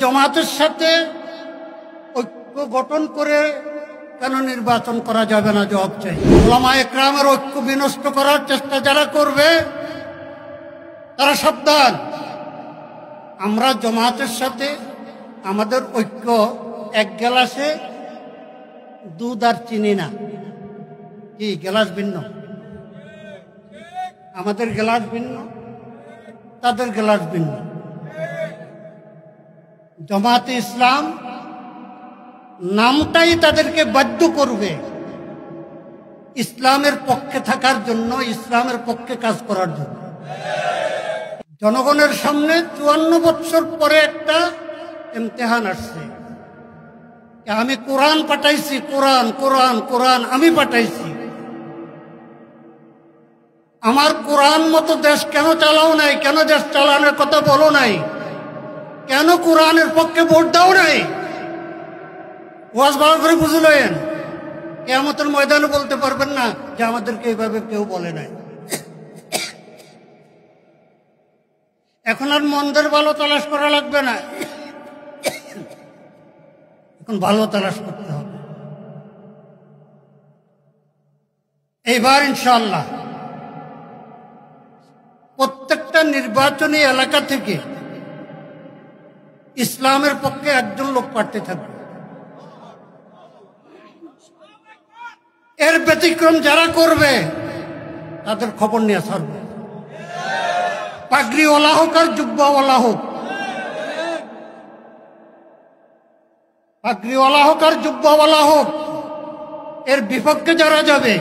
জামাতের সাথে ঐক্য গঠন করে কেন নির্বাচন করা যাবে না? জবাব চাই। উলামায়ে কেরামের ঐক্য বিনষ্ট করার চেষ্টা যারা করবে তারা সাবধান। আমরা জামাতের সাথে আমাদের ঐক্য এক গ্লাসে দুধ আর চিনি না। কি গ্লাস ভিন্ন? আমাদের গ্লাস ভিন্ন, তাদের গ্লাস ভিন্ন। জামাতে ইসলাম নামটাই তাদেরকে বাধ্য করবে ইসলামের পক্ষে থাকার জন্য, ইসলামের পক্ষে কাজ করার জন্য। জনগণের সামনে ৫৪ বছর পরে একটা ইমতিহান আসছে। আমি কোরআন পাঠাইছি, কোরআন কোরআন কোরআন আমি পাঠাইছি। আমার কোরআন মতো দেশ কেন চালাও নাই? কেন দেশ চালানোর কথা বলো নাই? কেন কোরআনের পক্ষে ভোট দাও নাই? ওয়াজ ভালো করে বুঝলেন। কিয়ামতের ময়দানে বলতে পারবেন না যে আমাদেরকে এইভাবে কেউ বলে নাই। এখন আর মন্দের ভালো তালাশ করা লাগবে না, এখন ভালো তালাশ করতে হবে। এইবার ইনশাআল্লাহ প্রত্যেকটা নির্বাচনী এলাকা থেকে ইসলামের পক্ষে একজন লোক প্রার্থী থাকবে। এর ব্যতিক্রম যারা করবে তাদের খবর নিয়ে ছাড়বে। পাগড়িওয়ালা হোক আর জুব্বাওয়ালা হোক, পাগড়িওয়ালা হোক আর জুব্বাওয়ালা হোক, এর বিপক্ষে যারা যাবে।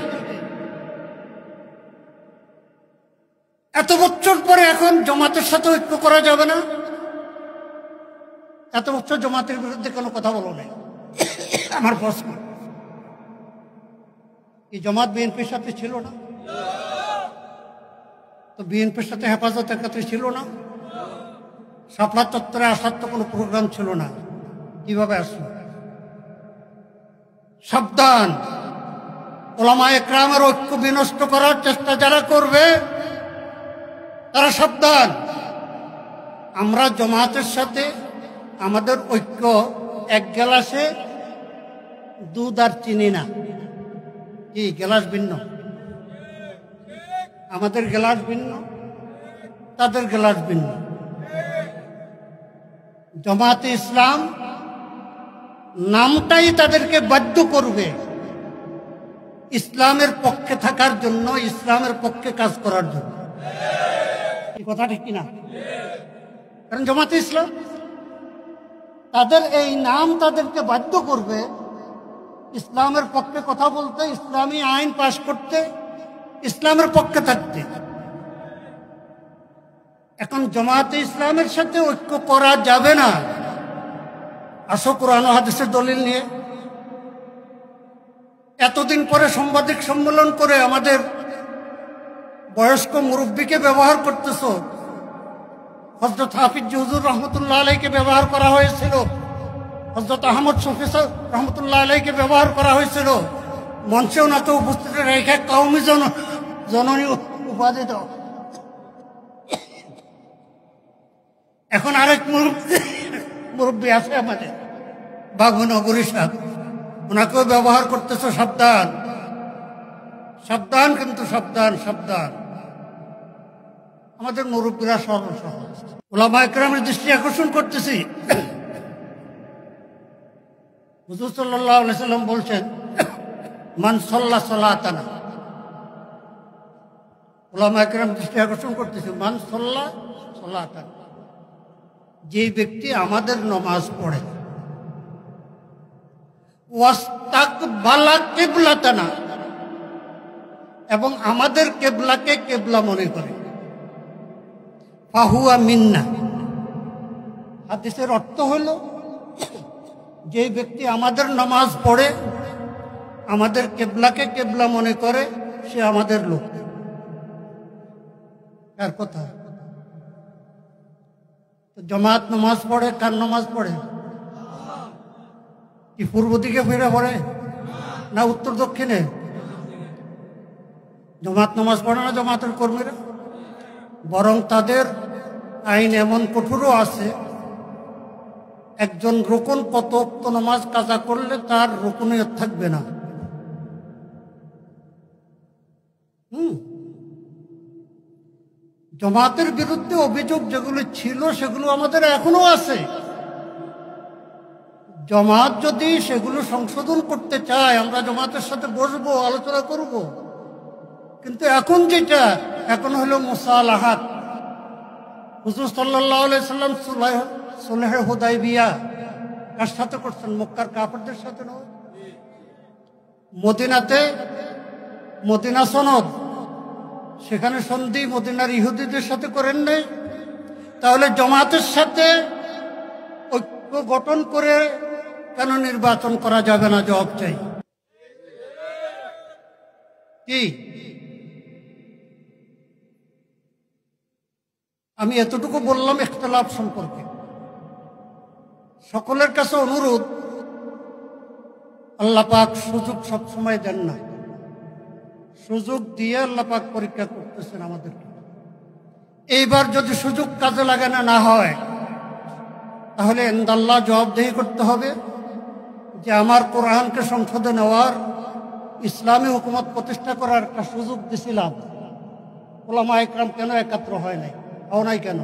এত বছর পরে এখন জামাতের সাথে ঐক্য করা যাবে না? এত বছর জামাতের বিরুদ্ধে কোনো কথা বলো নাই। আমার প্রশ্ন, এই জামাত বিএনপির সাথে ছিল না? তো বিএনপির সাথে হেফাজত একত্রে ছিল না? শাপলা চত্বরে আসার তো কোনো প্রোগ্রাম ছিল না, কিভাবে আসলো? সাবধান, উলামায়ে কেরামের ঐক্য বিনষ্ট করার চেষ্টা যারা করবে তারা সাবধান। আমরা জামাতের সাথে আমাদের ঐক্য এক গ্লাসে দুধ আর চিনি না। কি গ্লাস ভিন্ন? আমাদের গ্লাস ভিন্ন, তাদের গ্লাস ভিন্ন। জামাতে ইসলাম নামটাই তাদেরকে বাধ্য করবে ইসলামের পক্ষে থাকার জন্য, ইসলামের পক্ষে কাজ করার জন্য। এই কথা ঠিক কিনা? কারণ জামাতে ইসলাম তাদের এই নাম তাদেরকে বাধ্য করবে ইসলামের পক্ষে কথা বলতে, ইসলামী আইন পাশ করতে, ইসলামের পক্ষে থাকতে। এখন জামাতে ইসলামের সাথে ঐক্য করা যাবে না। আসো কোরআন ও হাদিসের দলিল নিয়ে। এতদিন পরে সাংবাদিক সম্মেলন করে আমাদের বয়স্ক মুরব্বীকে ব্যবহার করতেছ। হযরত হাফিজ হুজুর রহমতুল্লাহ আলাইহিকে ব্যবহার করা হয়েছিল, হযরত আহমদ শফি রহমতুল্লাহ আলাইহিকে ব্যবহার করা হয়েছিল। মঞ্চে ওনাকে উপস্থিত রেখে কওমি জননী উপাধি দাও। এখন আরেক মুরব্বী আছে আমাদের বাঘনগরী সাহেব, ওনাকেও ব্যবহার করতেছ। সাবধান, সাবধান, কিন্তু সাবধান, সাবধান। আমাদের মুরব্বীরা সহজ। উলামায়ে কেরামের দৃষ্টি আকর্ষণ করতেছি। হুজুর সাল্লাল্লাহু আলাইহি সাল্লাম বলছেন, মান সাল্লা সালাতানা। উলামায়ে কেরাম দৃষ্টি আকর্ষণ করতেছি, মান সাল্লা সালাতানা, যে ব্যক্তি আমাদের নামাজ পড়ে, ওয়াস্তাকবালা কিবলাতানা, এবং আমাদের কেবলাকে কেবলা মনে করে, ফাহুয়া মিন্না। হাদিসের অর্থ হলো, যে ব্যক্তি আমাদের নামাজ পড়ে, আমাদের কেবলাকে কেবলা মনে করে, সে আমাদের লোক। কার কথা? জামাত নামাজ পড়ে, কার নামাজ পড়ে? কি পূর্ব দিকে ফিরে পড়ে না উত্তর দক্ষিণে? জামাত নামাজ পড়ে না জামাতের কর্মীরা? বরং তাদের আইন এমন কঠোরও আছে একজন রুকুন কত ওয়াক্ত নামাজ কাজা করলে তার রুকুনিয়ত থাকবে না। জামাতের বিরুদ্ধে অভিযোগ যেগুলো ছিল সেগুলো আমাদের এখনো আছে। জামাত যদি সেগুলো সংশোধন করতে চায় আমরা জামাতের সাথে বসবো, আলোচনা করব। কিন্তু এখন হলো মুসালাহাত। হুজুর সাল্লাল্লাহু আলাইহি সাল্লাম সুলহ হুদাইবিয়া কার সাথে করছেন? মক্কার কাফেরদের সাথে নয়। মদিনাতে মদিনা সনদ, সেখানে সন্ধি মদিনার ইহুদিদের সাথে করেন নাই। তাহলে জামাতের সাথে ঐক্য গঠন করে কেন নির্বাচন করা যাবে না? জবাব চাই। কি আমি এতটুকু বললাম ইখতিলাফ সম্পর্কে। সকলের কাছে অনুরোধ, আল্লাহ পাক সুযোগ সবসময় দেন না, সুযোগ দিয়ে আল্লাহ পাক পরীক্ষা করতেছেন আমাদেরকে। এইবার যদি সুযোগ কাজে লাগানো না হয় তাহলে ইনশাআল্লাহ জবাবদেহি করতে হবে যে আমার কোরআনকে সংসদে নেওয়ার, ইসলামী হুকুমত প্রতিষ্ঠা করার একটা সুযোগ দিছিলাম, উলামা ইকরাম কেন একাত্র হয় নাই কেন?